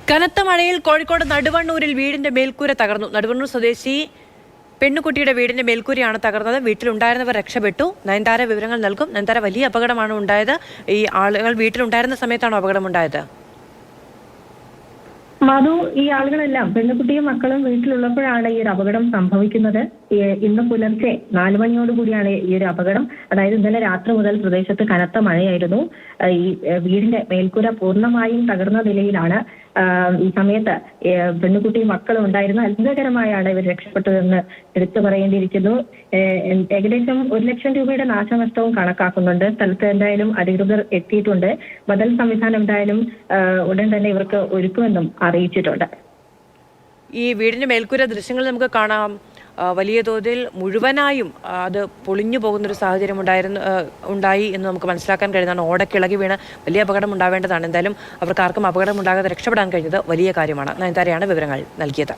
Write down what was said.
കനത്ത മഴയിൽ കോഴിക്കോട് നടുവണ്ണൂരിൽ വീടിന്റെ മേൽക്കൂര തകർന്നു. നടുവണ്ണൂർ സ്വദേശി പെണ്ണുകുട്ടിയുടെ വീടിന്റെ മേൽക്കൂരയാണ് തകർന്നത്. വീട്ടിലുണ്ടായിരുന്നവർ രക്ഷപ്പെട്ടു. നയൻതാര വിവരങ്ങൾ നൽകും. നയൻതാര, വലിയ അപകടമാണ് ഉണ്ടായത്. ഈ ആളുകൾ വീട്ടിലുണ്ടായിരുന്ന സമയത്താണോ അപകടമുണ്ടായത്? മധു, ഈ ആളുകളെല്ലാം പെൺകുട്ടിയും മക്കളും വീട്ടിലുള്ളപ്പോഴാണ് ഈ ഒരു അപകടം സംഭവിക്കുന്നത്. ഇന്ന് പുലർച്ചെ 4 മണിയോടുകൂടിയാണ് ഈ ഒരു അപകടം. അതായത് ഇന്നലെ രാത്രി മുതൽ പ്രദേശത്ത് കനത്ത മഴയായിരുന്നു. ഈ വീടിന്റെ മേൽക്കൂര പൂർണ്ണമായും തകർന്ന നിലയിലാണ്. ഈ സമയത്ത് പെൺകുട്ടിയും മക്കളും ഉണ്ടായിരുന്നു. അത്ഭുതകരമായാണ് ഇവർ രക്ഷപ്പെട്ടതെന്ന് എടുത്തു പറയേണ്ടിയിരിക്കുന്നു. ഏകദേശം 1 ലക്ഷം രൂപയുടെ നാശനഷ്ടവും കണക്കാക്കുന്നുണ്ട്. സ്ഥലത്ത് എന്തായാലും അധികൃതർ എത്തിയിട്ടുണ്ട്. ബദൽ സംവിധാനം എന്തായാലും ഉടൻ തന്നെ ഇവർക്ക് ഒരുക്കുമെന്നും അറിയിച്ചിട്ടുണ്ട്. ഈ വീടിന്റെ മേൽക്കൂര ദൃശ്യങ്ങൾ നമുക്ക് കാണാം. വലിയ തോതിൽ മുഴുവനായും അത് പൊളിഞ്ഞു പോകുന്നൊരു സാഹചര്യം ഉണ്ടായി എന്ന് നമുക്ക് മനസ്സിലാക്കാൻ കഴിയുന്നതാണ്. ഓടക്കിളകി വീണ് വലിയ അപകടം ഉണ്ടാവേണ്ടതാണ്. എന്തായാലും അവർക്ക് ആർക്കും അപകടം ഉണ്ടാകാതെ രക്ഷപ്പെടാൻ കഴിഞ്ഞത് വലിയ കാര്യമാണ്. നയൻതാരയാണ് വിവരങ്ങൾ നൽകിയത്.